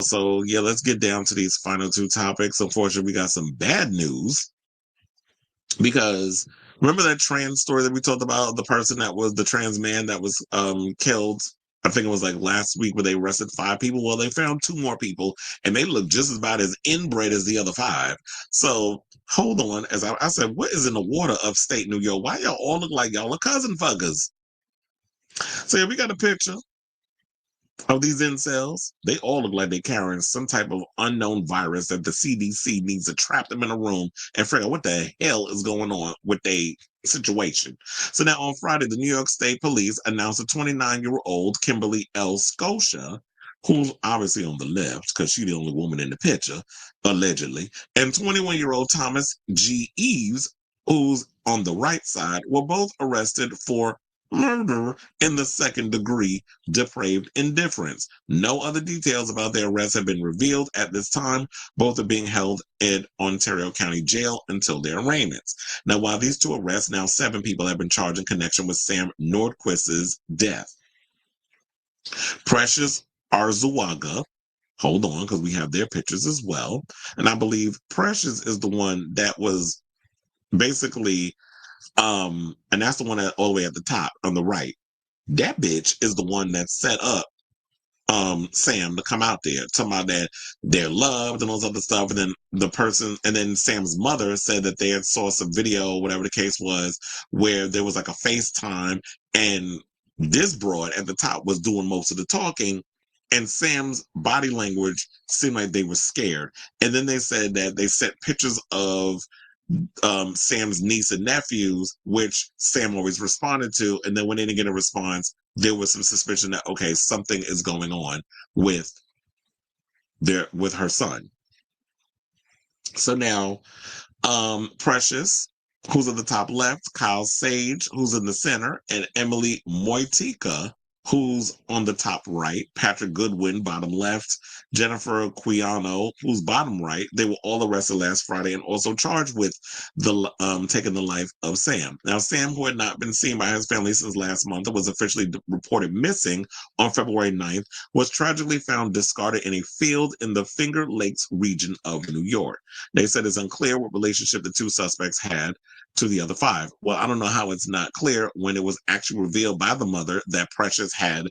So, yeah, let's get down to these final two topics. Unfortunately, we got some bad news because remember that trans story that we talked about? The person that was the trans man that was killed. I think it was like last week where they arrested 5 people. Well, they found 2 more people and they look just about as inbred as the other 5. So hold on. As I said, what is in the water upstate New York? Why y'all all look like y'all are cousin fuckers? So yeah, we got a picture of these incels. They all look like they're carrying some type of unknown virus that the CDC needs to trap them in a room and figure out what the hell is going on with their situation. So now on Friday, the New York State Police announced a 29-year-old Kimberly L. Scotia, who's obviously on the left because she's the only woman in the picture, allegedly, and 21-year-old Thomas G. Eves, who's on the right side, were both arrested for murder in the second degree depraved indifference. No other details about their arrests have been revealed at this time. Both are being held in Ontario County Jail until their arraignments. Now, while these 2 arrests, now 7 people have been charged in connection with Sam Nordquist's death. Precious Arzuaga, hold on, because we have their pictures as well. And I believe Precious is the one that was basically, and that's the one that all the way at the top on the right. That bitch is the one that set up Sam to come out there, talking about that they're loved and all this other stuff. And then and then Sam's mother said that they had saw some video, whatever the case was, where there was like a FaceTime and this broad at the top was doing most of the talking. And Sam's body language seemed like they were scared. And then they said that they sent pictures of Sam's niece and nephews, which Sam always responded to. And then when they didn't get a response, there was some suspicion that, okay, something is going on with her son. So now, Precious, who's at the top left, Kyle Sage, who's in the center, and Emily Moitika, who's on the top right, Patrick Goodwin, bottom left, Jennifer Quiano, who's bottom right. They were all arrested last Friday and also charged with taking the life of Sam. Now, Sam, who had not been seen by his family since last month and was officially reported missing on February 9th, was tragically found discarded in a field in the Finger Lakes region of New York. They said it's unclear what relationship the 2 suspects had to the other 5. Well, I don't know how it's not clear when it was actually revealed by the mother that Precious had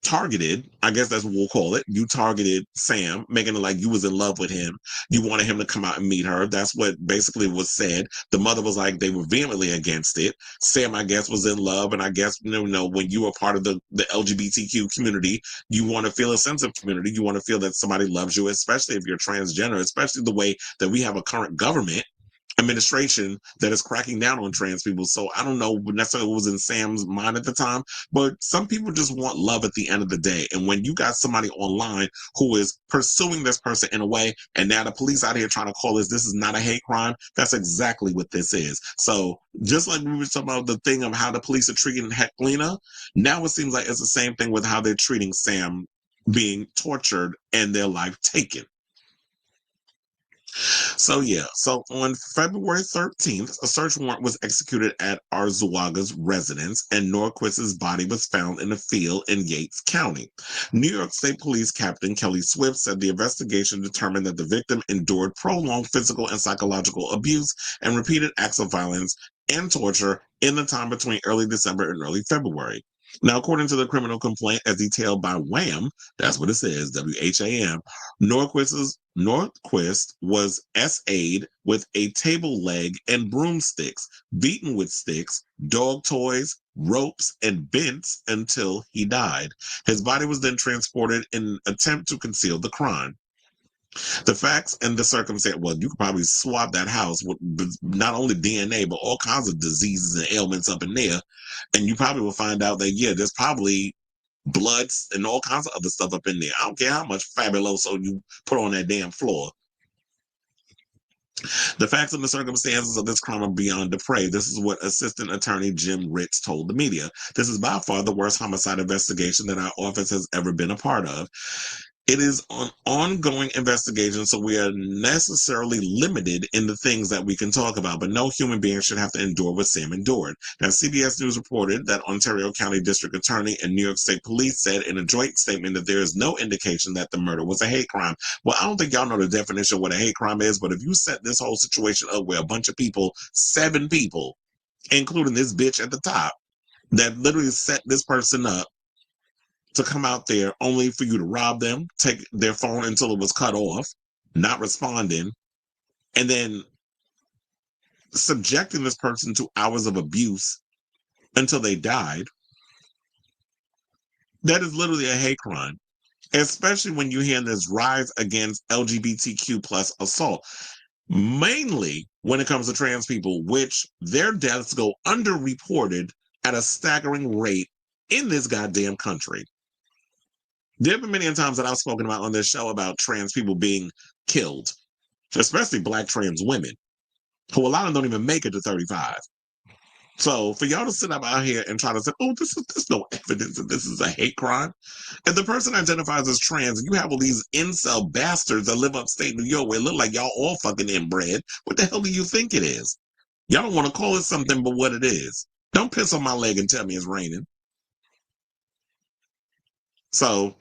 targeted, I guess that's what we'll call it. You targeted Sam, making it like you was in love with him. You wanted him to come out and meet her. That's what basically was said. The mother was like, they were vehemently against it. Sam, I guess, was in love. And I guess, when you are part of the LGBTQ community, you want to feel a sense of community. You want to feel that somebody loves you, especially if you're transgender, especially the way that we have a current government administration that is cracking down on trans people. So I don't know necessarily what was in Sam's mind at the time, but some people just want love at the end of the day. And when you got somebody online who is pursuing this person in a way, and now the police out here trying to call this is not a hate crime, that's exactly what this is. So just like we were talking about the thing of how the police are treating Heklina, now it seems like it's the same thing with how they're treating Sam being tortured and their life taken. So yeah, so on February 13th, a search warrant was executed at Arzuaga's residence, and Nordquist's body was found in a field in Yates County. New York State Police Captain Kelly Swift said the investigation determined that the victim endured prolonged physical and psychological abuse and repeated acts of violence and torture in the time between early December and early February. Now, according to the criminal complaint as detailed by WHAM, that's what it says, WHAM, Nordquist was SA'd with a table leg and broomsticks, beaten with sticks, dog toys, ropes, and bents until he died. His body was then transported in an attempt to conceal the crime. The facts and the circumstance, well, you could probably swap that house with not only DNA, but all kinds of diseases and ailments up in there. And you probably will find out that, yeah, there's probably bloods and all kinds of other stuff up in there. I don't care how much fabuloso you put on that damn floor. The facts and the circumstances of this crime are beyond depraved. This is what Assistant Attorney Jim Ritz told the media. This is by far the worst homicide investigation that our office has ever been a part of. It is an ongoing investigation, so we are necessarily limited in the things that we can talk about, but no human being should have to endure what Sam endured. Now, CBS News reported that Ontario County District Attorney and New York State Police said in a joint statement that there is no indication that the murder was a hate crime. Well, I don't think y'all know the definition of what a hate crime is, but if you set this whole situation up where a bunch of people, 7 people, including this bitch at the top, that literally set this person up to come out there only for you to rob them, take their phone until it was cut off, not responding, and then subjecting this person to hours of abuse until they died. That is literally a hate crime, especially when you hear this rise against LGBTQ plus assault, mainly when it comes to trans people, which their deaths go underreported at a staggering rate in this goddamn country. There have been many times that I've spoken about on this show about trans people being killed, especially Black trans women, who a lot of them don't even make it to 35. So for y'all to sit up out here and try to say, oh, there's no evidence that this is a hate crime. If the person identifies as trans and you have all these incel bastards that live upstate New York where it look like y'all all fucking inbred, what the hell do you think it is? Y'all don't want to call it something but what it is. Don't piss on my leg and tell me it's raining. So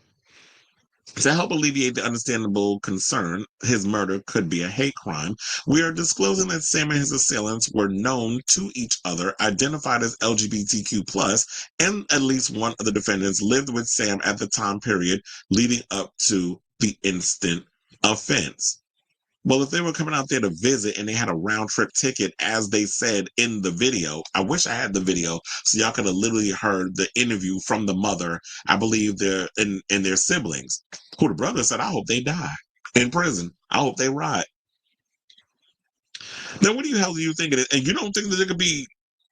to help alleviate the understandable concern his murder could be a hate crime, we are disclosing that Sam and his assailants were known to each other, identified as LGBTQ+, and at least one of the defendants lived with Sam at the time period leading up to the instant offense. Well, if they were coming out there to visit and they had a round trip ticket, as they said in the video, I wish I had the video so y'all could have literally heard the interview from the mother, I believe and their siblings, who the brother said, I hope they die in prison. I hope they rot. Now, what the hell do you think it is? And you don't think that there could be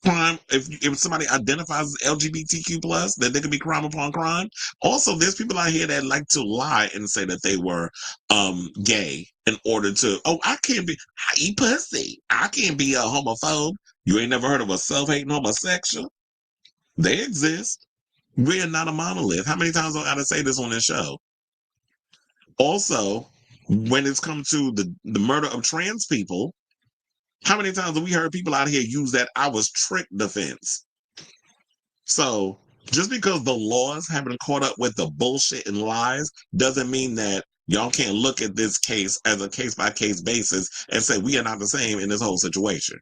crime if somebody identifies as LGBTQ plus, that there could be crime upon crime? Also, there's people out here that like to lie and say that they were gay in order to, I eat pussy. I can't be a homophobe. You ain't never heard of a self-hating homosexual? They exist. We're not a monolith. How many times do I gotta say this on this show? Also, when it's come to the murder of trans people, how many times have we heard people out here use that I was tricked defense? So just because the laws haven't caught up with the bullshit and lies doesn't mean that y'all can't look at this case as a case-by-case basis and say we are not the same in this whole situation.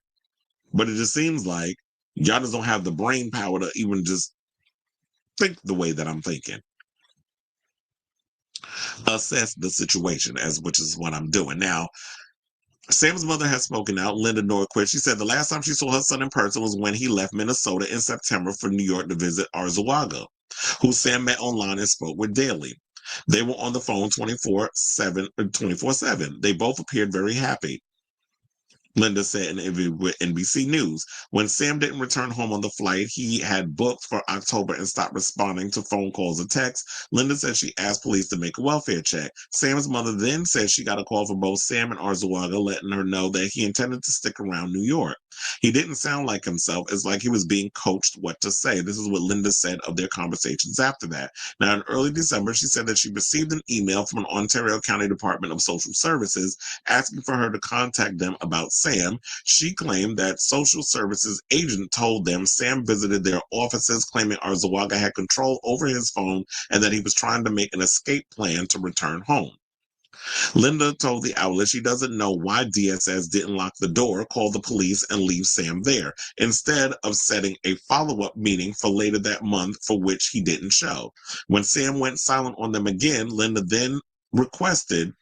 But it just seems like y'all just don't have the brain power to even just think the way that I'm thinking. Assess the situation, which is what I'm doing. Now, Sam's mother has spoken out, Linda Nordquist. She said the last time she saw her son in person was when he left Minnesota in September for New York to visit Arzuaga, who Sam met online and spoke with daily. They were on the phone 24/7. They both appeared very happy, Linda said in an interview with NBC News. When Sam didn't return home on the flight he had booked for October and stopped responding to phone calls and texts, Linda said she asked police to make a welfare check. Sam's mother then said she got a call from both Sam and Arzuaga letting her know that he intended to stick around New York. He didn't sound like himself. It's like he was being coached what to say. This is what Linda said of their conversations after that. Now, in early December, she said that she received an email from an Ontario County Department of Social Services asking for her to contact them about Sam. She claimed that social services agent told them Sam visited their offices, claiming Arzuaga had control over his phone and that he was trying to make an escape plan to return home. Linda told the outlet she doesn't know why DSS didn't lock the door, call the police, and leave Sam there, instead of setting a follow-up meeting for later that month for which he didn't show. When Sam went silent on them again, Linda then requested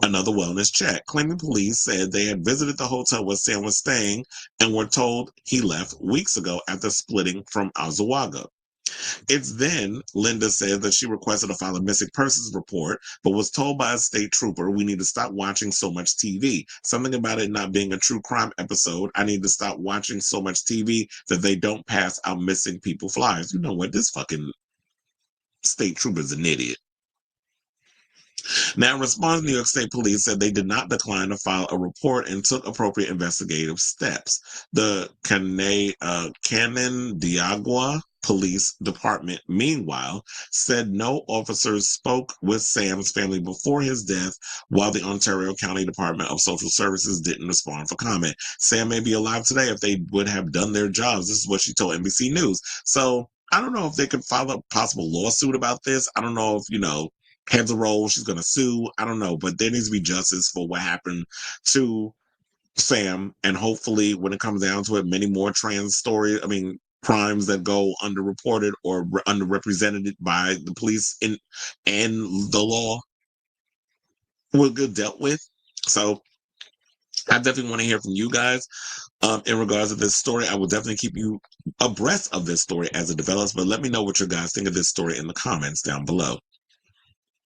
another wellness check, claiming police said they had visited the hotel where Sam was staying and were told he left weeks ago after splitting from Arzuaga. It's then, Linda said, that she requested to file a missing persons report, but was told by a state trooper, we need to stop watching so much TV. Something about it not being a true crime episode. I need to stop watching so much TV that they don't pass out missing people flyers. You know what? This fucking state trooper's an idiot. Now, in response, New York State Police said they did not decline to file a report and took appropriate investigative steps. The Canandaigua Police Department, meanwhile, said no officers spoke with Sam's family before his death, while the Ontario County Department of Social Services didn't respond for comment. Sam may be alive today if they would have done their jobs. This is what she told NBC News. So I don't know if they could file a possible lawsuit about this. I don't know if, heads a roll, she's going to sue. I don't know, but there needs to be justice for what happened to Sam, and hopefully when it comes down to it, many more crimes that go underreported or underrepresented by the police and the law will get dealt with. So I definitely want to hear from you guys in regards to this story. I will definitely keep you abreast of this story as it develops, but let me know what you guys think of this story in the comments down below.